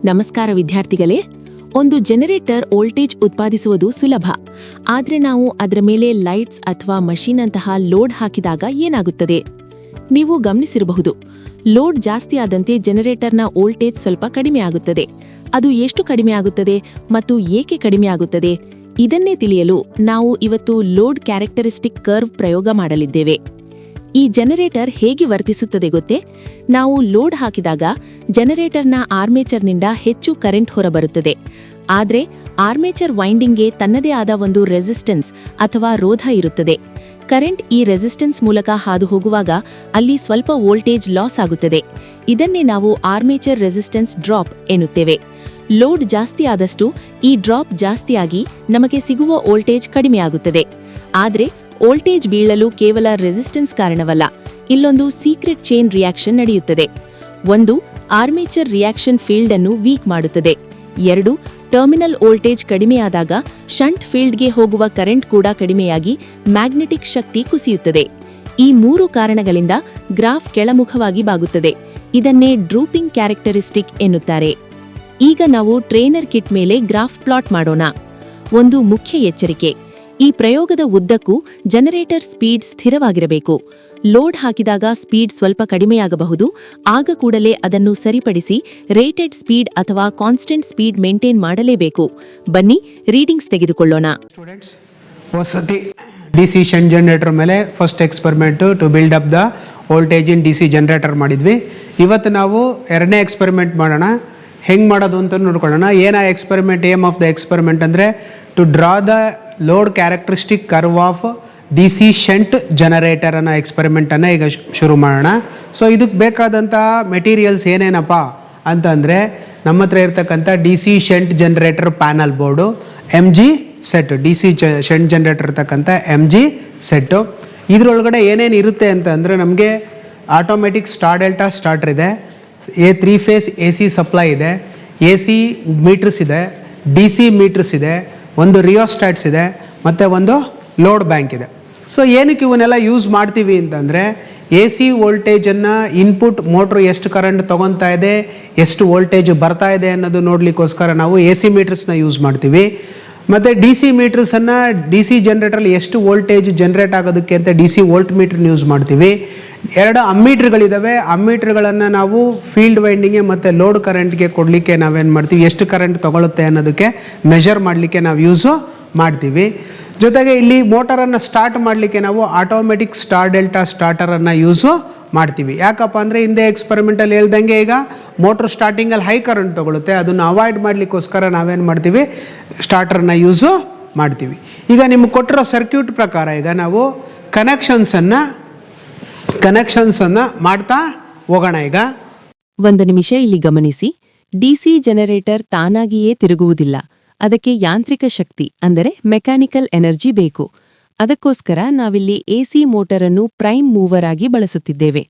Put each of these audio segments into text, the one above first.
ನಮಸ್ಕಾರ ವಿದ್ಯಾರ್ಥಿಗಳೇ. ಒಂದು ಜನರೇಟರ್ ವೋಲ್ಟೇಜ್ ಉತ್ಪಾದಿಸುವುದು ಸುಲಭ. ಆದರೆ ನಾವು ಅದರ ಮೇಲೆ ಲೈಟ್ಸ್ ಅಥವಾ ಮಷೀನ್ ಅಂತಹ ಲೋಡ್ ಹಾಕಿದಾಗ ಏನಾಗುತ್ತದೆ? ನೀವು ಗಮನಿಸಿರಬಹುದು, ಲೋಡ್ ಜಾಸ್ತಿ ಆದಂತೆ ಜನರೇಟರ್ನ ವೋಲ್ಟೇಜ್ ಸ್ವಲ್ಪ ಕಡಿಮೆ ಆಗುತ್ತದೆ. ಅದು ಎಷ್ಟು ಕಡಿಮೆ ಆಗುತ್ತದೆ ಮತ್ತು ಏಕೆ ಕಡಿಮೆ ಆಗುತ್ತದೆ? ಇದನ್ನೇ ತಿಳಿಯಲು ನಾವು ಇವತ್ತು ಲೋಡ್ ಕ್ಯಾರೆಕ್ಟರಿಸ್ಟಿಕ್ ಕರ್ವ್ ಪ್ರಯೋಗ ಮಾಡಲಿದ್ದೇವೆ. ಈ ಜನರೇಟರ್ ಹೇಗೆ ವರ್ತಿಸುತ್ತದೆ ಗೊತ್ತೇ? ನಾವು ಲೋಡ್ ಹಾಕಿದಾಗ ಜನರೇಟರ್ನ ಆರ್ಮೇಚರ್ನಿಂದ ಹೆಚ್ಚು ಕರೆಂಟ್ ಹೊರಬರುತ್ತದೆ. ಆದರೆ ಆರ್ಮೇಚರ್ ವೈಂಡಿಂಗ್ಗೆ ತನ್ನದೇ ಆದ ಒಂದು ರೆಸಿಸ್ಟೆನ್ಸ್ ಅಥವಾ ರೋಧ ಇರುತ್ತದೆ. ಕರೆಂಟ್ ಈ ರೆಸಿಸ್ಟೆನ್ಸ್ ಮೂಲಕ ಹಾದು ಹೋಗುವಾಗ ಅಲ್ಲಿ ಸ್ವಲ್ಪ ವೋಲ್ಟೇಜ್ ಲಾಸ್ ಆಗುತ್ತದೆ. ಇದನ್ನೇ ನಾವು ಆರ್ಮೇಚರ್ ರೆಸಿಸ್ಟೆನ್ಸ್ ಡ್ರಾಪ್ ಎನ್ನುತ್ತೇವೆ. ಲೋಡ್ ಜಾಸ್ತಿ ಆದಷ್ಟು ಈ ಡ್ರಾಪ್ ಜಾಸ್ತಿಯಾಗಿ ನಮಗೆ ಸಿಗುವ ವೋಲ್ಟೇಜ್ ಕಡಿಮೆಯಾಗುತ್ತದೆ. ಆದರೆ ವೋಲ್ಟೇಜ್ ಬೀಳಲು ಕೇವಲ ರೆಸಿಸ್ಟೆನ್ಸ್ ಕಾರಣವಲ್ಲ, ಇಲ್ಲೊಂದು ಸೀಕ್ರೆಟ್ ಚೈನ್ ರಿಯಾಕ್ಷನ್ ನಡೆಯುತ್ತದೆ. 1. ಆರ್ಮೇಚರ್ ರಿಯಾಕ್ಷನ್ ಫೀಲ್ಡ್ ಅನ್ನು ವೀಕ್ ಮಾಡುತ್ತದೆ. 2. ಟರ್ಮಿನಲ್ ವೋಲ್ಟೇಜ್ ಕಡಿಮೆಯಾದಾಗ ಶಂಟ್ ಫೀಲ್ಡ್ಗೆ ಹೋಗುವ ಕರೆಂಟ್ ಕೂಡ ಕಡಿಮೆಯಾಗಿ ಮ್ಯಾಗ್ನೆಟಿಕ್ ಶಕ್ತಿ ಕುಸಿಯುತ್ತದೆ. ಈ 3 ಕಾರಣಗಳಿಂದ ಗ್ರಾಫ್ ಕೆಳಮುಖವಾಗಿ ಬಾಗುತ್ತದೆ. ಇದನ್ನೇ ಡ್ರೂಪಿಂಗ್ ಕ್ಯಾರೆಕ್ಟರಿಸ್ಟಿಕ್ ಎನ್ನುತ್ತಾರೆ. ಈಗ ನಾವು ಟ್ರೇನರ್ ಕಿಟ್ ಮೇಲೆ ಗ್ರಾಫ್ ಪ್ಲಾಟ್ ಮಾಡೋಣ. ಒಂದು ಮುಖ್ಯ ಎಚ್ಚರಿಕೆ: ಈ ಪ್ರಯೋಗದ ಉದ್ದಕ್ಕೂ ಜನರೇಟರ್ ಸ್ಪೀಡ್ ಸ್ಥಿರವಾಗಿರಬೇಕು. ಲೋಡ್ ಹಾಕಿದಾಗ ಸ್ಪೀಡ್ ಸ್ವಲ್ಪ ಕಡಿಮೆಯಾಗಬಹುದು. ಆಗ ಕೂಡಲೇ ಅದನ್ನು ಸರಿಪಡಿಸಿ ರೇಟೆಡ್ ಸ್ಪೀಡ್ ಅಥವಾ ಕಾನ್ಸ್ಟೆಂಟ್ ಸ್ಪೀಡ್ ಮೇಂಟೈನ್ ಮಾಡಲೇಬೇಕು. ಬನ್ನಿ ರೀಡಿಂಗ್ಸ್ ತೆಗೆದುಕೊಳ್ಳೋಣ. ವಸತಿ ಡಿಸಿ ಶಂಟ್ ಜನರೇಟರ್ ಮೇಲೆ first experiment to build up the voltage in DC generator ಮಾಡಿದ್ವಿ. ಇವತ್ತು ನಾವು ಎರಡನೇ ಎಕ್ಸ್ಪೆರಿಮೆಂಟ್ ಮಾಡೋಣ. ಹೆಂಗೆ ಮಾಡೋದು ಅಂತ ನೋಡ್ಕೊಳ್ಳೋಣ. ಏನ experiment? Aim of the experiment ಅಂದರೆ to draw the load characteristic curve of D C shunt generator ಅನ್ನೋ ಎಕ್ಸ್ಪೆರಿಮೆಂಟನ್ನು ಈಗ ಶುರು ಮಾಡೋಣ. ಸೊ ಇದಕ್ಕೆ ಬೇಕಾದಂತಹ ಮೆಟೀರಿಯಲ್ಸ್ ಏನೇನಪ್ಪ ಅಂತಂದರೆ, ನಮ್ಮ ಹತ್ರ ಇರ್ತಕ್ಕಂಥ D C shunt generator panel board, MG set, D C shunt generator ಇರ್ತಕ್ಕಂಥ MG ಸೆಟ್ಟು. ಇದರೊಳಗಡೆ ಏನೇನು ಇರುತ್ತೆ ಅಂತ ಅಂದರೆ, ನಮಗೆ ಆಟೋಮೆಟಿಕ್ ಸ್ಟಾರ್ ಡೆಲ್ಟಾ ಸ್ಟಾರ್ಟರ್ ಇದೆ, 3 ಫೇಸ್ AC ಸಪ್ಲೈ ಇದೆ, AC ಮೀಟರ್ಸ್ ಇದೆ, DC ಮೀಟರ್ಸ್ ಇದೆ, ಒಂದು ರಿಯೋಸ್ಟಾಟ್ಸ್ ಇದೆ, ಮತ್ತು ಒಂದು ಲೋಡ್ ಬ್ಯಾಂಕ್ ಇದೆ. ಸೊ ಏನಕ್ಕೆ ಇವನ್ನೆಲ್ಲ ಯೂಸ್ ಮಾಡ್ತೀವಿ ಅಂತಂದರೆ, AC ವೋಲ್ಟೇಜನ್ನು ಇನ್ಪುಟ್ ಮೋಟ್ರು ಎಷ್ಟು ಕರೆಂಟ್ ತೊಗೊತಾ ಇದೆ, ಎಷ್ಟು ವೋಲ್ಟೇಜ್ ಬರ್ತಾ ಇದೆ ಅನ್ನೋದು ನೋಡಲಿಕ್ಕೋಸ್ಕರ ನಾವು AC ಮೀಟರ್ಸ್ನ ಯೂಸ್ ಮಾಡ್ತೀವಿ. ಮತ್ತು DC ಮೀಟರ್ಸನ್ನು DC ಜನರೇಟರಲ್ಲಿ ಎಷ್ಟು ವೋಲ್ಟೇಜ್ ಜನರೇಟ್ ಆಗೋದಕ್ಕೆ ಅಂತ DC ವೋಲ್ಟ್ ಮೀಟ್ರನ್ನ ಯೂಸ್ ಮಾಡ್ತೀವಿ. 2 ಅಮ್ಮೀಟ್ರ್ಗಳಿದ್ದಾವೆ. ಅಮ್ಮೀಟ್ರ್ಗಳನ್ನು ನಾವು ಫೀಲ್ಡ್ ವೈಂಡಿಂಗ್ಗೆ ಮತ್ತು ಲೋಡ್ ಕರೆಂಟ್ಗೆ ಕೊಡಲಿಕ್ಕೆ ನಾವೇನು ಮಾಡ್ತೀವಿ, ಎಷ್ಟು ಕರೆಂಟ್ ತೊಗೊಳುತ್ತೆ ಅನ್ನೋದಕ್ಕೆ ಮೆಷರ್ ಮಾಡಲಿಕ್ಕೆ ನಾವು ಯೂಸು ಮಾಡ್ತೀವಿ. ಜೊತೆಗೆ ಇಲ್ಲಿ ಮೋಟರನ್ನು ಸ್ಟಾರ್ಟ್ ಮಾಡಲಿಕ್ಕೆ ನಾವು ಆಟೋಮೆಟಿಕ್ ಸ್ಟಾರ್ ಡೆಲ್ಟಾ ಸ್ಟಾರ್ಟರನ್ನು ಯೂಸು ಮಾಡ್ತೀವಿ. ಯಾಕಪ್ಪ ಅಂದರೆ ಹಿಂದೆ ಎಕ್ಸ್ಪೆರಿಮೆಂಟಲ್ಲಿ ಹೇಳ್ದಂಗೆ ಈಗ ಮೋಟ್ರ್ ಸ್ಟಾರ್ಟಿಂಗಲ್ಲಿ ಹೈ ಕರೆಂಟ್ ತೊಗೊಳುತ್ತೆ. ಅದನ್ನು ಅವಾಯ್ಡ್ ಮಾಡಲಿಕ್ಕೋಸ್ಕರ ನಾವೇನು ಮಾಡ್ತೀವಿ, ಸ್ಟಾರ್ಟರನ್ನ ಯೂಸು ಮಾಡ್ತೀವಿ. ಈಗ ನಿಮ್ಗೆ ಕೊಟ್ಟಿರೋ ಸರ್ಕ್ಯೂಟ್ ಪ್ರಕಾರ ಈಗ ನಾವು ಕನೆಕ್ಷನ್ಸನ್ನು ಮಾಡ್ತಾ ಹೋಗೋಣ. ಈಗ ಒಂದು ನಿಮಿಷ ಇಲ್ಲಿ ಗಮನಿಸಿ. ಡಿಸಿ ಜನರೇಟರ್ ತಾನಾಗಿಯೇ ತಿರುಗುವುದಿಲ್ಲ. ಅದಕ್ಕೆ ಯಾಂತ್ರಿಕ ಶಕ್ತಿ ಅಂದರೆ ಮೆಕ್ಯಾನಿಕಲ್ ಎನರ್ಜಿ ಬೇಕು. ಅದಕ್ಕೋಸ್ಕರ ನಾವಿಲ್ಲಿ AC ಮೋಟರ್ ಅನ್ನು ಪ್ರೈಮ್ ಮೂವರ್ ಆಗಿ ಬಳಸುತ್ತಿದ್ದೇವೆ.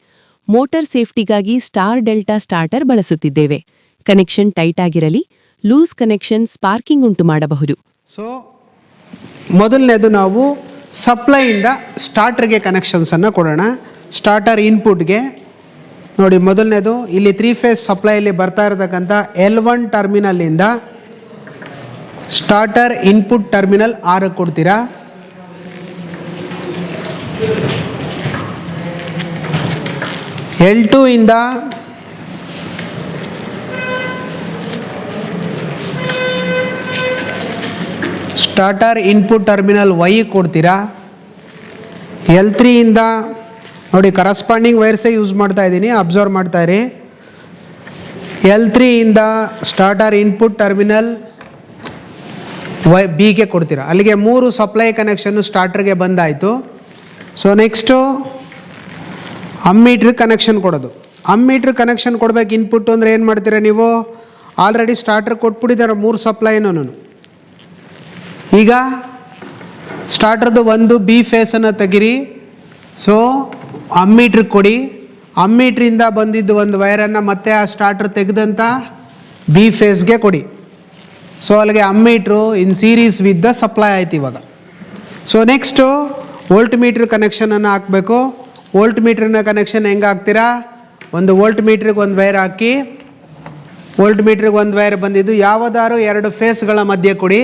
ಮೋಟಾರ್ ಸೇಫ್ಟಿಗಾಗಿ ಸ್ಟಾರ್ ಡೆಲ್ಟಾ ಸ್ಟಾರ್ಟರ್ ಬಳಸುತ್ತಿದ್ದೇವೆ. ಕನೆಕ್ಷನ್ ಟೈಟ್ ಆಗಿರಲಿ, ಲೂಸ್ ಕನೆಕ್ಷನ್ ಸ್ಪಾರ್ಕಿಂಗ್ ಉಂಟು ಮಾಡಬಹುದು. ಸೊ ಮೊದಲನೇದು ನಾವು ಸಪ್ಲೈಯಿಂದ ಸ್ಟಾರ್ಟರ್ಗೆ ಕನೆಕ್ಷನ್ಸನ್ನು ಕೊಡೋಣ. ಸ್ಟಾರ್ಟರ್ ಇನ್ಪುಟ್ಗೆ ನೋಡಿ, ಮೊದಲನೇದು ಇಲ್ಲಿ 3 ಫೇಸ್ ಸಪ್ಲೈಯಲ್ಲಿ ಬರ್ತಾ ಇರತಕ್ಕಂಥ L1 ಟರ್ಮಿನಲ್ಲಿಂದ ಸ್ಟಾರ್ಟರ್ ಇನ್ಪುಟ್ ಟರ್ಮಿನಲ್ 6 ಕೊಡ್ತೀರಾ. L2 ಇಂದ ಸ್ಟಾರ್ಟರ್ ಇನ್ಪುಟ್ ಟರ್ಮಿನಲ್ Y ಕೊಡ್ತೀರಾ. L3 ಇಂದ ನೋಡಿ, ಕರಸ್ಪಾಂಡಿಂಗ್ ವೈರ್ಸೇ ಯೂಸ್ ಮಾಡ್ತಾ ಇದ್ದೀನಿ, ಅಬ್ಸರ್ವ್ ಮಾಡ್ತಾ ಇರಿ. L3 ಇಂದ ಸ್ಟಾರ್ಟರ್ ಇನ್ಪುಟ್ ಟರ್ಮಿನಲ್ Bಗೆ ಕೊಡ್ತೀರಾ. ಅಲ್ಲಿಗೆ 3 ಸಪ್ಲೈ ಕನೆಕ್ಷನ್ನು ಸ್ಟಾರ್ಟರ್ಗೆ ಬಂದಾಯಿತು. ಸೊ ನೆಕ್ಸ್ಟು ಅಮ್ಮೀಟ್ರ್ ಕನೆಕ್ಷನ್ ಕೊಡೋದು. ಅಮ್ಮೀಟ್ರ್ ಕನೆಕ್ಷನ್ ಕೊಡಬೇಕು ಇನ್ಪುಟ್ಟು ಅಂದರೆ ಏನು ಮಾಡ್ತೀರಾ ನೀವು? ಆಲ್ರೆಡಿ ಸ್ಟಾರ್ಟರ್ ಕೊಟ್ಬಿಟ್ಟಿದ್ದಾರೆ 3 ಸಪ್ಲೈನೂ. ಈಗ ಸ್ಟಾರ್ಟರ್ದು ಒಂದು B ಫೇಸನ್ನು ತೆಗಿರಿ. ಸೊ ಅಮ್ಮೀಟ್ರಿಗೆ ಕೊಡಿ. ಅಮ್ಮೀಟ್ರಿಂದ ಬಂದಿದ್ದು ಒಂದು ವೈರನ್ನು ಮತ್ತೆ ಆ ಸ್ಟಾರ್ಟರ್ ತೆಗೆದಂಥ B ಫೇಸ್ಗೆ ಕೊಡಿ. ಸೊ ಅಲ್ಲಿಗೆ ammeter in series with the supply ಆಯ್ತು ಇವಾಗ. ಸೊ ನೆಕ್ಸ್ಟು ವೋಲ್ಟ್ ಮೀಟ್ರ್ ಕನೆಕ್ಷನನ್ನು ಹಾಕಬೇಕು. ವೋಲ್ಟ್ ಮೀಟ್ರನ್ನ ಕನೆಕ್ಷನ್ ಹೆಂಗೆ ಹಾಕ್ತೀರಾ? ಒಂದು ವೋಲ್ಟ್ ಮೀಟ್ರಿಗೆ ಒಂದು ವೈರ್ ಹಾಕಿ ವೋಲ್ಟ್ ಮೀಟ್ರಿಗೆ ಒಂದು ವೈರ್ ಬಂದಿದ್ದು ಯಾವುದಾದ್ರು ಎರಡು ಫೇಸ್ಗಳ ಮಧ್ಯೆ ಕೊಡಿ.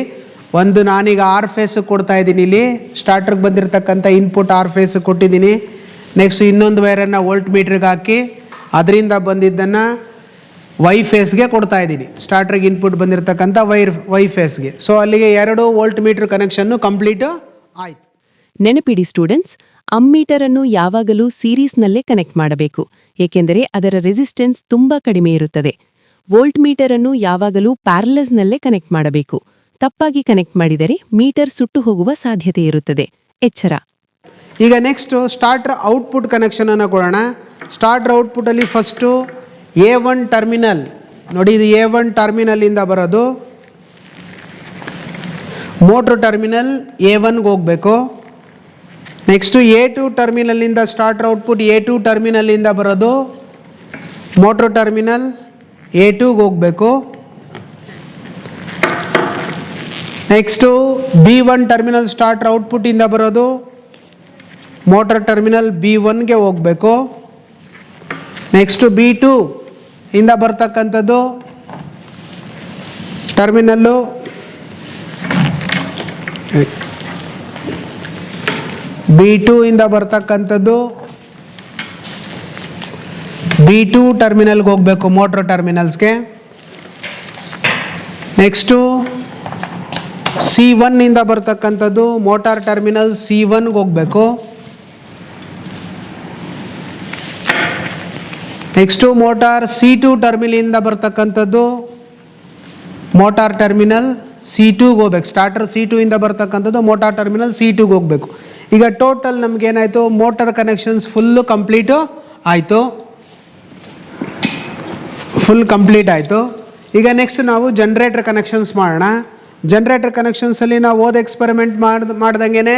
ಒಂದು ನಾನೀಗ ಆರ್ ಫೇಸ್ ಕೊಡ್ತಾ ಇದ್ದೀನಿ, ಇಲ್ಲಿ ಸ್ಟಾರ್ಟ್ರಿಗೆ ಬಂದಿರತಕ್ಕಂಥ ಇನ್ಪುಟ್ ಆರ್ ಫೇಸ್ ಕೊಟ್ಟಿದ್ದೀನಿ. ನೆಕ್ಸ್ಟ್ ಇನ್ನೊಂದು ವೈರನ್ನು ವೋಲ್ಟ್ ಮೀಟ್ರಿಗೆ ಹಾಕಿ ಅದರಿಂದ ಬಂದಿದ್ದನ್ನು ವೈ ಫೇಸ್ಗೆ ಕೊಡ್ತಾ ಇದ್ದೀನಿ, ಸ್ಟಾರ್ಟ್ರಿಗೆ ಇನ್ಪುಟ್ ಬಂದಿರತಕ್ಕಂಥ ವೈ ಫೇಸ್ಗೆ. ಸೊ ಅಲ್ಲಿಗೆ 2 ವೋಲ್ಟ್ ಮೀಟ್ರ್ ಕನೆಕ್ಷನ್ನು ಕಂಪ್ಲೀಟು ಆಯಿತು. ನೆನಪಿಡಿ ಸ್ಟೂಡೆಂಟ್ಸ್, ಅಮ್ಮೀಟರ್ ಅನ್ನು ಯಾವಾಗಲೂ ಸೀರೀಸ್ನಲ್ಲೇ ಕನೆಕ್ಟ್ ಮಾಡಬೇಕು, ಏಕೆಂದರೆ ಅದರ ರೆಸಿಸ್ಟೆನ್ಸ್ ತುಂಬಾ ಕಡಿಮೆ ಇರುತ್ತದೆ. ವೋಲ್ಟ್ ಮೀಟರ್ ಅನ್ನು ಯಾವಾಗಲೂ ಪ್ಯಾರಲಲ್ಸ್ನಲ್ಲೇ ಕನೆಕ್ಟ್ ಮಾಡಬೇಕು. ತಪ್ಪಾಗಿ ಕನೆಕ್ಟ್ ಮಾಡಿದರೆ ಮೀಟರ್ ಸುಟ್ಟು ಹೋಗುವ ಸಾಧ್ಯತೆ ಇರುತ್ತದೆ. ಎಚ್ಚರ. ಈಗ ನೆಕ್ಸ್ಟ್ ಸ್ಟಾರ್ಟರ್ ಔಟ್ಪುಟ್ ಕನೆಕ್ಷನ್ ಅನ್ನು ಕೊಡೋಣ. ಸ್ಟಾರ್ಟರ್ ಔಟ್ಪುಟ್ಟಲ್ಲಿ ಫಸ್ಟು A1 ಟರ್ಮಿನಲ್ ನೋಡಿ, ಇದು A1 ಟರ್ಮಿನಲ್ಲಿಂದ ಬರೋದು ಮೋಟ್ರ್ ಟರ್ಮಿನಲ್ A1ಗೆ ಹೋಗಬೇಕು. ನೆಕ್ಸ್ಟು A2 ಟರ್ಮಿನಲ್ಲಿಂದ ಸ್ಟಾರ್ಟರ್ ಔಟ್ಪುಟ್ A2 ಟರ್ಮಿನಲ್ಲಿಂದ ಬರೋದು ಮೋಟ್ರ್ ಟರ್ಮಿನಲ್ A2ಗೆ ಹೋಗಬೇಕು. ನೆಕ್ಸ್ಟು B1 ಟರ್ಮಿನಲ್ ಸ್ಟಾರ್ಟರ್ ಔಟ್ಪುಟ್ಟಿಂದ ಬರೋದು ಮೋಟರ್ ಟರ್ಮಿನಲ್ B1ಗೆ ಹೋಗಬೇಕು. ನೆಕ್ಸ್ಟು B2 ಇಂದ ಬರ್ತಕ್ಕಂಥದ್ದು ಟರ್ಮಿನಲ್ಲು B2 ಇಂದ ಬರ್ತಕ್ಕಂಥದ್ದು B2 ಟರ್ಮಿನಲ್ಗೆ ಹೋಗಬೇಕು, ಮೋಟ್ರ್ ಟರ್ಮಿನಲ್ಸ್ಗೆ. ನೆಕ್ಸ್ಟು C1 ಇಂದ ಬರ್ತಕ್ಕಂಥದ್ದು ಮೋಟಾರ್ ಟರ್ಮಿನಲ್ C1ಗೆ ಹೋಗಬೇಕು. ನೆಕ್ಸ್ಟು ಮೋಟಾರ್ C2 ಟರ್ಮಿನಲಿಂದ ಬರ್ತಕ್ಕಂಥದ್ದು ಮೋಟಾರ್ ಟರ್ಮಿನಲ್ C2ಗೆ ಹೋಗ್ಬೇಕು. ಸ್ಟಾರ್ಟರ್ C2 ಇಂದ ಬರ್ತಕ್ಕಂಥದ್ದು ಮೋಟಾರ್ ಟರ್ಮಿನಲ್ C2ಗೆ ಹೋಗಬೇಕು. ಈಗ ಟೋಟಲ್ ನಮಗೇನಾಯಿತು, ಮೋಟಾರ್ ಕನೆಕ್ಷನ್ಸ್ ಫುಲ್ಲು ಕಂಪ್ಲೀಟು ಆಯಿತು, ಫುಲ್ ಕಂಪ್ಲೀಟ್ ಆಯಿತು. ಈಗ ನೆಕ್ಸ್ಟ್ ನಾವು ಜನ್ರೇಟರ್ ಕನೆಕ್ಷನ್ಸ್ ಮಾಡೋಣ. ಜನ್ರೇಟರ್ ಕನೆಕ್ಷನ್ಸಲ್ಲಿ ನಾವು ಎಕ್ಸ್ಪೆರಿಮೆಂಟ್ ಮಾಡ್ದಂಗೆ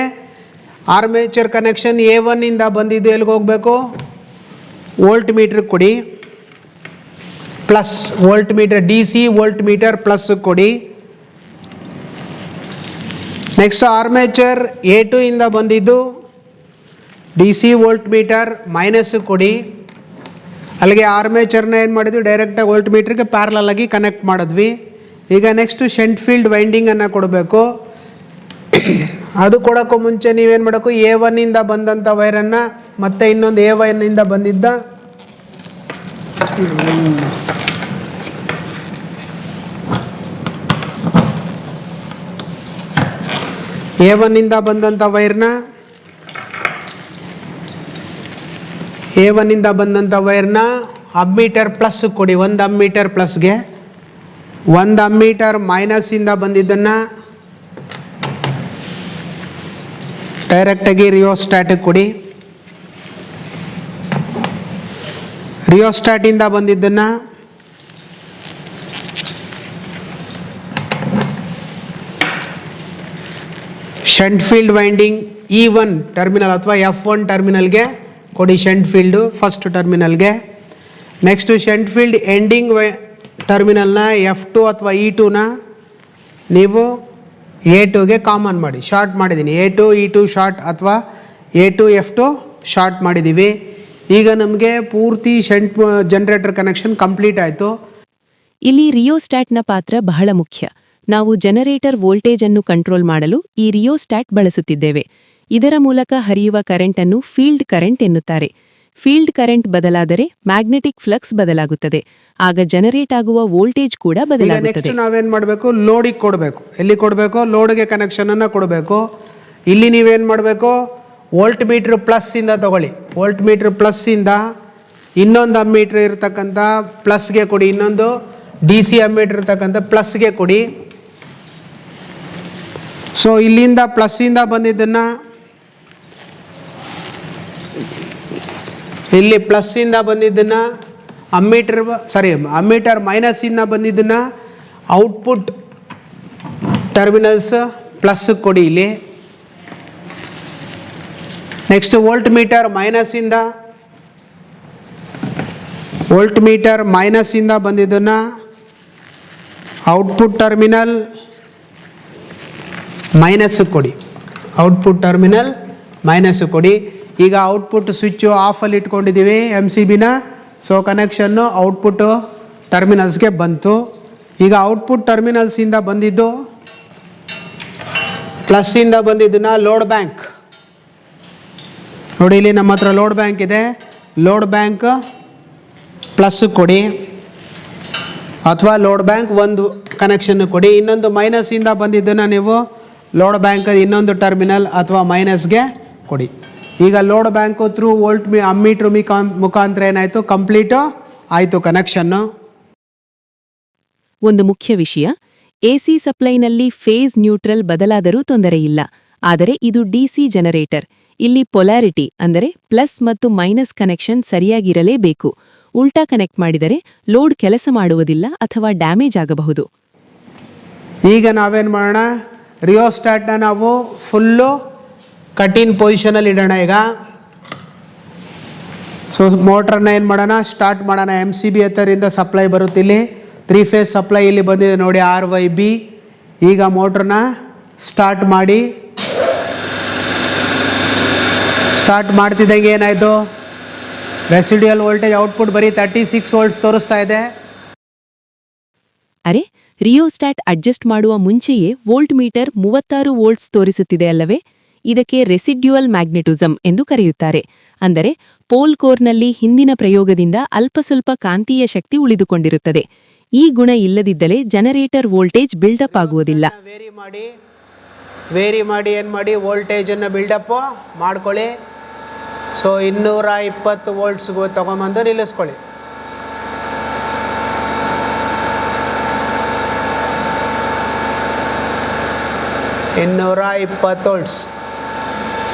ಆರ್ಮೇಚರ್ ಕನೆಕ್ಷನ್ A1 ಇಂದ ಬಂದಿದ್ದು ಎಲ್ಲಿಗೆ ಹೋಗಬೇಕು, ವೋಲ್ಟ್ ಮೀಟ್ರಿಗೆ ಕೊಡಿ, plus volt meter DC volt meter plus ಕೊಡಿ. ನೆಕ್ಸ್ಟ್ ಆರ್ಮೇಚರ್ A2 ಇಂದ ಬಂದಿದ್ದು DC ವೋಲ್ಟ್ ಮೀಟರ್ ಮೈನಸ್ ಕೊಡಿ. ಅಲ್ಲಿಗೆ ಆರ್ಮೇಚರ್ನ ಏನು ಮಾಡಿದ್ವಿ, ಡೈರೆಕ್ಟಾಗಿ ವೋಲ್ಟ್ ಮೀಟ್ರಿಗೆ ಪ್ಯಾರಲಲ್ ಆಗಿ ಕನೆಕ್ಟ್ ಮಾಡಿದ್ವಿ. ಈಗ ನೆಕ್ಸ್ಟು ಶಂಟ್ ಫೀಲ್ಡ್ ವೈಂಡಿಂಗನ್ನು ಕೊಡಬೇಕು. ಅದು ಕೊಡೋಕ್ಕೂ ಮುಂಚೆ ನೀವೇನು ಮಾಡಬೇಕು, A1 ಇಂದ ಬಂದಂಥ ವೈರನ್ನು ಮತ್ತೆ ಇನ್ನೊಂದು A1 ಇಂದ ಬಂದಿದ್ದ A1 ಇಂದ ಬಂದಂಥ ವೈರ್ನ ಅಮ್ಮೀಟರ್ ಪ್ಲಸ್ ಕೊಡಿ, 1 ಅಮ್ಮೀಟರ್ ಪ್ಲಸ್ಗೆ. 1 ಅಮ್ಮೀಟರ್ ಮೈನಸ್ಸಿಂದ ಬಂದಿದ್ದನ್ನು ಡೈರೆಕ್ಟಾಗಿ ರಿಯೋಸ್ಟ್ಯಾಟಿಗೆ ಕೊಡಿ. ರಿಯೋಸ್ಟ್ಯಾಟಿಂದ ಬಂದಿದ್ದನ್ನು shunt field winding E1 terminal ಅಥವಾ F1 ಟರ್ಮಿನಲ್ಗೆ ಕೊಡಿ, ಶಂಟ್ ಫೀಲ್ಡು ಫಸ್ಟ್ ಟರ್ಮಿನಲ್ಗೆ. ನೆಕ್ಸ್ಟು ಶಂಟ್ ಫೀಲ್ಡ್ ಎಂಡಿಂಗ್ ಟರ್ಮಿನಲ್ನ F2 ಅಥವಾ E2ನ ನೀವು A2ಗೆ ಕಾಮನ್ ಮಾಡಿ, ಶಾರ್ಟ್ ಮಾಡಿದ್ದೀನಿ. A2 E2 ಶಾರ್ಟ್ ಅಥವಾ A2 F2 ಶಾರ್ಟ್ ಮಾಡಿದ್ದೀವಿ. ಈಗ ನಮಗೆ ಪೂರ್ತಿ ಶಂಟ್ ಜನರೇಟರ್ ಕನೆಕ್ಷನ್ ಕಂಪ್ಲೀಟ್ ಆಯಿತು. ಇಲ್ಲಿ ರಿಯೋಸ್ಟ್ಯಾಟ್ನ ಪಾತ್ರ ಬಹಳ ಮುಖ್ಯ. ನಾವು ಜನರೇಟರ್ ವೋಲ್ಟೇಜ್ ಅನ್ನು ಕಂಟ್ರೋಲ್ ಮಾಡಲು ಈ ರಿಯೋಸ್ಟ್ಯಾಟ್ ಬಳಸುತ್ತಿದ್ದೇವೆ. ಇದರ ಮೂಲಕ ಹರಿಯುವ ಕರೆಂಟ್ ಅನ್ನು ಫೀಲ್ಡ್ ಕರೆಂಟ್ ಎನ್ನುತ್ತಾರೆ. ಫೀಲ್ಡ್ ಕರೆಂಟ್ ಬದಲಾದರೆ ಮ್ಯಾಗ್ನೆಟಿಕ್ ಫ್ಲಕ್ಸ್ ಬದಲಾಗುತ್ತದೆ. ಆಗ ಜನರೇಟ್ ಆಗುವ ವೋಲ್ಟೇಜ್ ಕೂಡ ಬದಲಾಗುತ್ತದೆ. ನೆಕ್ಸ್ಟ್ ನಾವೇನ್ ಮಾಡಬೇಕು, ಲೋಡಿಗೆ ಕೊಡಬೇಕು. ಎಲ್ಲಿ ಕೊಡಬೇಕು, ಲೋಡ್ಗೆ ಕನೆಕ್ಷನ್ ಅನ್ನು ಕೊಡಬೇಕು. ಇಲ್ಲಿ ನೀವೇನು ಮಾಡಬೇಕು, ವೋಲ್ಟ್ ಮೀಟ್ರ್ ಪ್ಲಸ್ ಇಂದ ತಗೊಳ್ಳಿ. ವೋಲ್ಟ್ ಮೀಟ್ರ್ ಪ್ಲಸ್ ಇಂದ ಇನ್ನೊಂದು ಅಮ್ಮೀಟ್ರ್ ಇರತಕ್ಕಂಥ ಪ್ಲಸ್ಗೆ ಕೊಡಿ, ಇನ್ನೊಂದು DC ಅಮ್ಮೀಟ್ರ್ ಇರ್ತಕ್ಕಂಥ ಪ್ಲಸ್ಗೆ ಕೊಡಿ. ಸೊ ಇಲ್ಲಿಂದ ಪ್ಲಸ್ಸಿಂದ ಬಂದಿದ್ದನ್ನು ಇಲ್ಲಿ ಪ್ಲಸ್ಸಿಂದ ಬಂದಿದ್ದನ್ನು ಅಮ್ಮೀಟರ್ ಮೈನಸ್ಸಿಂದ ಬಂದಿದ್ದನ್ನು ಔಟ್ಪುಟ್ ಟರ್ಮಿನಲ್ಸ್ ಪ್ಲಸ್ ಕೊಡಿ ಇಲ್ಲಿ. ನೆಕ್ಸ್ಟ್ ವೋಲ್ಟ್ ಮೀಟರ್ ಮೈನಸ್ಸಿಂದ ಬಂದಿದ್ದನ್ನು ಔಟ್ಪುಟ್ ಟರ್ಮಿನಲ್ ಮೈನಸ್ ಕೊಡಿ. ಈಗ ಔಟ್ಪುಟ್ ಸ್ವಿಚ್ಚು ಆಫಲ್ಲಿ ಇಟ್ಕೊಂಡಿದ್ದೀವಿ MCBನ. ಸೊ ಕನೆಕ್ಷನ್ನು ಔಟ್ಪುಟ್ಟು ಟರ್ಮಿನಲ್ಸ್ಗೆ ಬಂತು. ಈಗ ಔಟ್ಪುಟ್ ಟರ್ಮಿನಲ್ಸಿಂದ ಬಂದಿದ್ದು ಪ್ಲಸ್ಸಿಂದ ಬಂದಿದ್ದನ್ನ ಲೋಡ್ ಬ್ಯಾಂಕ್ ನೋಡಿ, ಇಲ್ಲಿ ನಮ್ಮ ಹತ್ರ ಲೋಡ್ ಬ್ಯಾಂಕ್ ಇದೆ. ಲೋಡ್ ಬ್ಯಾಂಕ್ ಪ್ಲಸ್ ಕೊಡಿ ಅಥವಾ ಲೋಡ್ ಬ್ಯಾಂಕ್ ಒಂದು ಕನೆಕ್ಷನ್ ಕೊಡಿ. ಇನ್ನೊಂದು ಮೈನಸ್ಸಿಂದ ಬಂದಿದ್ದನ್ನು ನೀವು ಲೋಡ್ ಬ್ಯಾಂಕ್ ಇನ್ನೊಂದು ಟರ್ಮಿನಲ್ ಅಥವಾ ಮೈನಸ್ಗೆ ಕೊಡಿ. ಈಗ ಲೋಡ್ ಬ್ಯಾಂಕು ಥ್ರೂ ವೋಲ್ಟ್ ಅಮ್ಮೀಟ್ರ್ ಮುಖಾಂತರ ಏನಾಯಿತು, ಕಂಪ್ಲೀಟು ಆಯಿತು ಕನೆಕ್ಷನ್ನು. ಒಂದು ಮುಖ್ಯ ವಿಷಯ, ಎಸಿ ಸಪ್ಲೈನಲ್ಲಿ ಫೇಸ್ ನ್ಯೂಟ್ರಲ್ ಬದಲಾದರೂ ತೊಂದರೆಯಿಲ್ಲ. ಆದರೆ ಇದು ಡಿಸಿ ಜನರೇಟರ್. ಇಲ್ಲಿ ಪೊಲ್ಯಾರಿಟಿ ಅಂದರೆ ಪ್ಲಸ್ ಮತ್ತು ಮೈನಸ್ ಕನೆಕ್ಷನ್ ಸರಿಯಾಗಿರಲೇಬೇಕು. ಉಲ್ಟಾ ಕನೆಕ್ಟ್ ಮಾಡಿದರೆ ಲೋಡ್ ಕೆಲಸ ಮಾಡುವುದಿಲ್ಲ ಅಥವಾ ಡ್ಯಾಮೇಜ್ ಆಗಬಹುದು. ಈಗ ನಾವೇನು ಮಾಡೋಣ, ರಿಯೋಸ್ಟಾಟ್ನ ನಾವು ಫುಲ್ಲು ಕಟಿನ್ ಪೊಸಿಷನಲ್ಲಿ ಇಡೋಣ. ಈಗ ಸೊ ಮೋಟ್ರನ್ನ ಏನು ಮಾಡೋಣ, ಸ್ಟಾರ್ಟ್ ಮಾಡೋಣ. MCB ಎತ್ತರಿಂದ ಸಪ್ಲೈ ಬರುತ್ತೆ. ಇಲ್ಲಿ 3 ಫೇಸ್ ಸಪ್ಲೈ ಇಲ್ಲಿ ಬಂದಿದೆ ನೋಡಿ, RYB. ಈಗ ಮೋಟ್ರನ್ನ ಸ್ಟಾರ್ಟ್ ಮಾಡಿ. ಸ್ಟಾರ್ಟ್ ಮಾಡ್ತಿದ್ದಂಗೆ ಏನಾಯಿತು, ರೆಸಿಡ್ಯೂಯಲ್ ವೋಲ್ಟೇಜ್ ಔಟ್ಪುಟ್ ಬರೀ 36 ವೋಲ್ಟ್ಸ್ ತೋರಿಸ್ತಾ ಇದೆ. ಅರೆ, ರಿಯೋಸ್ಟಾಟ್ ಅಡ್ಜಸ್ಟ್ ಮಾಡುವ ಮುಂಚೆಯೇ ವೋಲ್ಟ್ ಮೀಟರ್ 36 ವೋಲ್ಟ್ಸ್ ತೋರಿಸುತ್ತಿದೆ ಅಲ್ಲವೇ? ಇದಕ್ಕೆ ರೆಸಿಡ್ಯೂಯಲ್ ಮ್ಯಾಗ್ನೆಟಿಸಮ್ ಎಂದು ಕರೆಯುತ್ತಾರೆ. ಅಂದರೆ ಪೋಲ್ ಕೋರ್ನಲ್ಲಿ ಹಿಂದಿನ ಪ್ರಯೋಗದಿಂದ ಅಲ್ಪ ಸ್ವಲ್ಪ ಕಾಂತೀಯ ಶಕ್ತಿ ಉಳಿದುಕೊಂಡಿರುತ್ತದೆ. ಈ ಗುಣ ಇಲ್ಲದಿದ್ದರೆ ಜನರೇಟರ್ ವೋಲ್ಟೇಜ್ ಬಿಲ್ಡಪ್ ಆಗುವುದಿಲ್ಲ. ವೇರಿ ಮಾಡಿ ಏನು ಮಾಡಿ, ವೋಲ್ಟೇಜನ್ನು ಬಿಲ್ಡಪ್ ಮಾಡ್ಕೊಳ್ಳಿ. ಸೊ 220 ವೋಲ್ಟ್ಸ್ಗೂ ತೊಗೊಂಬಂದು ನಿಲ್ಲಿಸ್ಕೊಳ್ಳಿ. ವೋಲ್ಟ್ಸ್.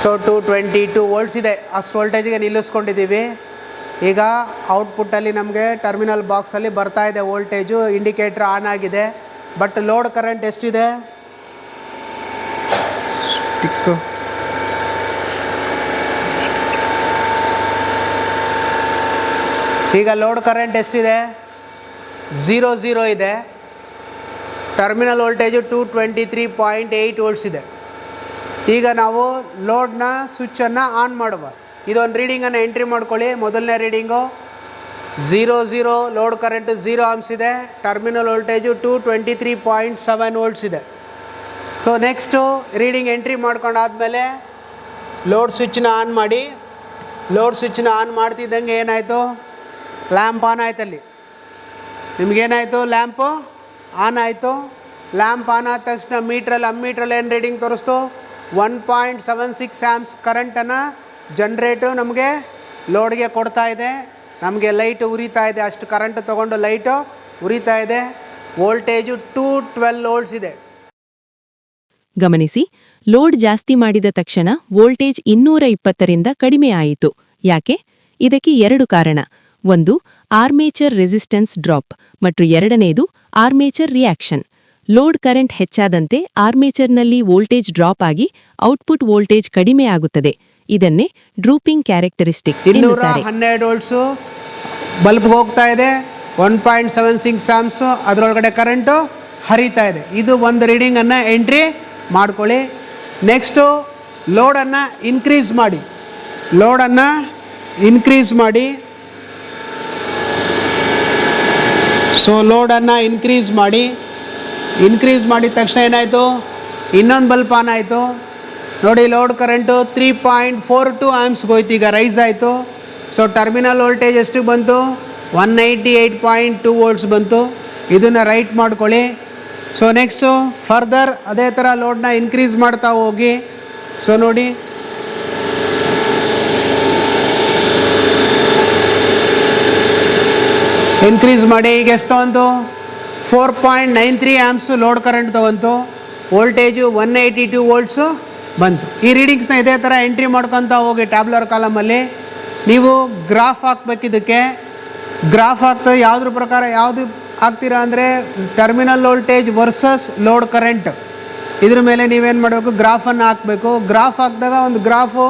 ಸೊ 222 ವೋಲ್ಟ್ಸ್ ಇದೆ. ಅಷ್ಟು ವೋಲ್ಟೇಜಿಗೆ ನಿಲ್ಲಿಸ್ಕೊಂಡಿದ್ದೀವಿ. ಈಗ ಔಟ್ಪುಟ್ಟಲ್ಲಿ ನಮಗೆ ಟರ್ಮಿನಲ್ ಬಾಕ್ಸಲ್ಲಿ ಬರ್ತಾ ಇದೆ ವೋಲ್ಟೇಜು, ಇಂಡಿಕೇಟ್ರ್ ಆನ್ ಆಗಿದೆ. ಬಟ್ ಲೋಡ್ ಕರೆಂಟ್ ಎಷ್ಟಿದೆ, ಈಗ ಲೋಡ್ ಕರೆಂಟ್ ಎಷ್ಟಿದೆ, 0 ಇದೆ. ಟರ್ಮಿನಲ್ ವೋಲ್ಟೇಜು 223.8 ವೋಲ್ಟ್ಸ್ ಇದೆ. ಈಗ ನಾವು ಲೋಡ್ನ ಸ್ವಿಚ್ಚನ್ನು ಆನ್ ಮಾಡುವ. ಇದೊಂದು ರೀಡಿಂಗನ್ನು ಎಂಟ್ರಿ ಮಾಡ್ಕೊಳ್ಳಿ. ಮೊದಲನೇ ರೀಡಿಂಗು 0 ಲೋಡ್ ಕರೆಂಟು 0 ಆಮ್ಸ್ ಇದೆ. ಟರ್ಮಿನಲ್ ವೋಲ್ಟೇಜು 223.7 ವೋಲ್ಟ್ಸ್ ಇದೆ. ಸೊ ನೆಕ್ಸ್ಟು ರೀಡಿಂಗ್ ಎಂಟ್ರಿ ಮಾಡ್ಕೊಂಡಾದಮೇಲೆ ಲೋಡ್ ಸ್ವಿಚ್ನ ಆನ್ ಮಾಡಿ. ಲೋಡ್ ಸ್ವಿಚ್ನ ಆನ್ ಮಾಡ್ತಿದ್ದಂಗೆ ಏನಾಯಿತು, ಲ್ಯಾಂಪ್ ಆನ್ ಆಯ್ತಲ್ಲಿ. ನಿಮಗೇನಾಯಿತು, ಲ್ಯಾಂಪು ಆನ್ ಆಯಿತು. ಲ್ಯಾಂಪ್ ಆನ್ ಆದ ತಕ್ಷಣ ಅಮ್ಮೀಟ್ರಲ್ಲಿ ಏನು ರೀಡಿಂಗ್ ತೋರಿಸ್ತು, 1.76 ಆಮ್ಸ್ ಕರೆಂಟನ್ನು ಜನ್ರೇಟು ನಮಗೆ ಲೋಡ್ಗೆ ಕೊಡ್ತಾ ಇದೆ. ನಮಗೆ ಲೈಟ್ ಉರಿತಾ ಇದೆ, ಅಷ್ಟು ಕರೆಂಟ್ ತೊಗೊಂಡು ಲೈಟು ಉರಿತಾ ಇದೆ. ವೋಲ್ಟೇಜು 212 ವೋಲ್ಟ್ಸ್ ಇದೆ. ಗಮನಿಸಿ, ಲೋಡ್ ಜಾಸ್ತಿ ಮಾಡಿದ ತಕ್ಷಣ ವೋಲ್ಟೇಜ್ 220ರಿಂದ ಕಡಿಮೆ ಆಯಿತು. ಯಾಕೆ? ಇದಕ್ಕೆ 2 ಕಾರಣ. ಒಂದು, ಆರ್ಮೇಚರ್ ರೆಸಿಸ್ಟೆನ್ಸ್ ಡ್ರಾಪ್ ಮತ್ತು ಎರಡನೇದು ಆರ್ಮೇಚರ್ ರಿಯಾಕ್ಷನ್. ಲೋಡ್ ಕರೆಂಟ್ ಹೆಚ್ಚಾದಂತೆ ಆರ್ಮೇಚರ್ನಲ್ಲಿ ವೋಲ್ಟೇಜ್ ಡ್ರಾಪ್ ಆಗಿ ಔಟ್ಪುಟ್ ವೋಲ್ಟೇಜ್ ಕಡಿಮೆ ಆಗುತ್ತದೆ. ಇದನ್ನೇ ಡ್ರೂಪಿಂಗ್ ಕ್ಯಾರೆಕ್ಟರಿಸ್ಟಿಕ್ಸ್ ಎನ್ನುತ್ತಾರೆ. 212 ವೋಲ್ಟ್ಸು ಬಲ್ಬ್ಗೆ ಹೋಗ್ತಾ ಇದೆ, 1.76 ಆಮ್ಸು ಅದರೊಳಗಡೆ ಕರೆಂಟು ಹರಿತಾ ಇದೆ. ಇದು ಒಂದು ರೀಡಿಂಗನ್ನು ಎಂಟ್ರಿ ಮಾಡ್ಕೊಳ್ಳಿ. ನೆಕ್ಸ್ಟು ಲೋಡನ್ನು ಇನ್ಕ್ರೀಸ್ ಮಾಡಿ. ಸೊ ಲೋಡನ್ನು ಇನ್ಕ್ರೀಸ್ ಮಾಡಿದ ತಕ್ಷಣ ಏನಾಯಿತು, ಇನ್ನೊಂದು ಬಲ್ಪ್ ಆನ್ ಆಯಿತು ನೋಡಿ. ಲೋಡ್ ಕರೆಂಟು 3.42 ಆಮ್ಸ್ಗೆ ಹೋಯ್ತು, ಈಗ ರೈಸ್ ಆಯಿತು. ಸೊ ಟರ್ಮಿನಲ್ ವೋಲ್ಟೇಜ್ ಎಷ್ಟು ಬಂತು, 198.2 ವೋಲ್ಟ್ಸ್ ಬಂತು. ಇದನ್ನು ರೈಟ್ ಮಾಡ್ಕೊಳ್ಳಿ. ಸೊ ನೆಕ್ಸ್ಟು ಫರ್ದರ್ ಅದೇ ಥರ ಲೋಡ್ನ ಇನ್ಕ್ರೀಸ್ ಮಾಡ್ತಾ ಹೋಗಿ. ಸೊ ನೋಡಿ, ಇನ್ಕ್ರೀಸ್ ಮಾಡಿ. ಈಗ ಎಷ್ಟು ತಗೊಂತು, 4.93 ಆಮ್ಸು ಲೋಡ್ ಕರೆಂಟ್ ತೊಗೊಂತು. ವೋಲ್ಟೇಜು 182 ವೋಲ್ಟ್ಸು ಬಂತು. ಈ ರೀಡಿಂಗ್ಸ್ನ ಇದೇ ಥರ ಎಂಟ್ರಿ ಮಾಡ್ಕೊತ ಹೋಗಿ ಟ್ಯಾಬ್ಲರ್ ಕಾಲಮಲ್ಲಿ. ನೀವು ಗ್ರಾಫ್ ಹಾಕ್ಬೇಕಿದ್ದಕ್ಕೆ. ಗ್ರಾಫ್ ಹಾಕ್ತದೆ ಯಾವುದ್ರ ಪ್ರಕಾರ ಯಾವುದು ಹಾಕ್ತೀರಾ ಅಂದರೆ terminal voltage versus load current. ಇದ್ರ ಮೇಲೆ ನೀವೇನು ಮಾಡಬೇಕು, ಗ್ರಾಫನ್ನು ಹಾಕಬೇಕು. ಗ್ರಾಫ್ ಹಾಕಿದಾಗ ಒಂದು ಗ್ರಾಫು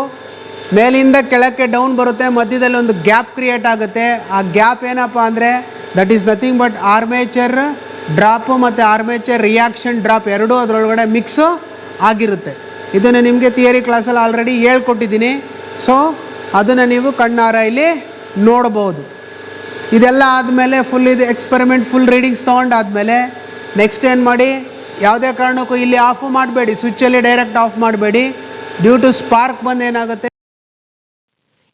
ಮೇಲಿಂದ ಕೆಳಕ್ಕೆ ಡೌನ್ ಬರುತ್ತೆ, ಮಧ್ಯದಲ್ಲಿ ಒಂದು ಗ್ಯಾಪ್ ಕ್ರಿಯೇಟ್ ಆಗುತ್ತೆ. ಆ ಗ್ಯಾಪ್ ಏನಪ್ಪ ಅಂದರೆ that is nothing but armature drop ಮತ್ತು ಆರ್ಮೇಚರ್ ರಿಯಾಕ್ಷನ್ ಡ್ರಾಪ್ ಎರಡೂ ಅದರೊಳಗಡೆ ಮಿಕ್ಸು ಆಗಿರುತ್ತೆ. ಇದನ್ನು ನಿಮಗೆ ಥಿಯರಿ ಕ್ಲಾಸಲ್ಲಿ ಆಲ್ರೆಡಿ ಹೇಳ್ಕೊಟ್ಟಿದ್ದೀನಿ. ಸೊ ಅದನ್ನು ನೀವು ಕಣ್ಣಾರ ಇಲ್ಲಿ ನೋಡ್ಬೋದು. ಇದೆಲ್ಲ ಆದಮೇಲೆ ಫುಲ್ ಇದು ಎಕ್ಸ್ಪೆರಿಮೆಂಟ್ ಫುಲ್ ರೀಡಿಂಗ್ಸ್ ತೊಗೊಂಡಾದ್ಮೇಲೆ ನೆಕ್ಸ್ಟ್ ಏನು ಮಾಡಿ, ಯಾವುದೇ ಕಾರಣಕ್ಕೂ ಇಲ್ಲಿ ಆಫು ಮಾಡಬೇಡಿ, ಸ್ವಿಚ್ಚಲ್ಲಿ ಡೈರೆಕ್ಟ್ ಆಫ್ ಮಾಡಬೇಡಿ. ಡ್ಯೂ ಟು ಸ್ಪಾರ್ಕ್ ಬಂದು ಏನಾಗುತ್ತೆ,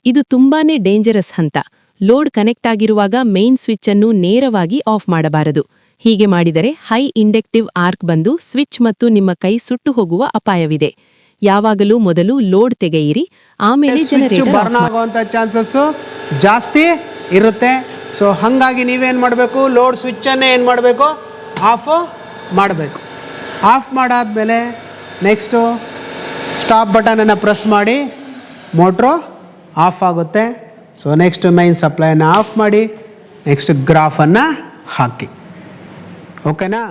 ಇದು ತುಂಬಾನೇ ಡೇಂಜರಸ್ ಹಂತ. ಲೋಡ್ ಕನೆಕ್ಟ್ ಆಗಿರುವಾಗ ಮೇನ್ ಸ್ವಿಚ್ ಅನ್ನು ನೇರವಾಗಿ ಆಫ್ ಮಾಡಬಾರದು. ಹೀಗೆ ಮಾಡಿದರೆ ಹೈ ಇಂಡಕ್ಟಿವ್ ಆರ್ಕ್ ಬಂದು ಸ್ವಿಚ್ ಮತ್ತು ನಿಮ್ಮ ಕೈ ಸುಟ್ಟು ಹೋಗುವ ಅಪಾಯವಿದೆ. ಯಾವಾಗಲೂ ಮೊದಲು ಲೋಡ್ ತೆಗೆಯಿರಿ, ಆಮೇಲೆ ಜನರೇಟರ್ ಬರ್ನ್ ಆಗುವಂಥ ಚಾನ್ಸಸ್ಸು ಜಾಸ್ತಿ ಇರುತ್ತೆ. ಸೊ ಹಾಗಾಗಿ ನೀವೇನು ಮಾಡಬೇಕು, ಲೋಡ್ ಸ್ವಿಚ್ಚನ್ನೇ ಏನು ಮಾಡಬೇಕು, ಆಫು ಮಾಡಬೇಕು. ಆಫ್ ಮಾಡಾದ್ಮೇಲೆ ನೆಕ್ಸ್ಟು ಸ್ಟಾಪ್ ಬಟನನ್ನು ಪ್ರೆಸ್ ಮಾಡಿ ಮೋಟ್ರು ಆಫ್ ಆಗುತ್ತೆ. ಸೊ ನೆಕ್ಸ್ಟ್ ಮೈನ್ ಸಪ್ಲೈನ ಆಫ್ ಮಾಡಿ ನೆಕ್ಸ್ಟ್ ಗ್ರಾಫನ್ನು ಹಾಕಿ. ಓಕೆನಾ?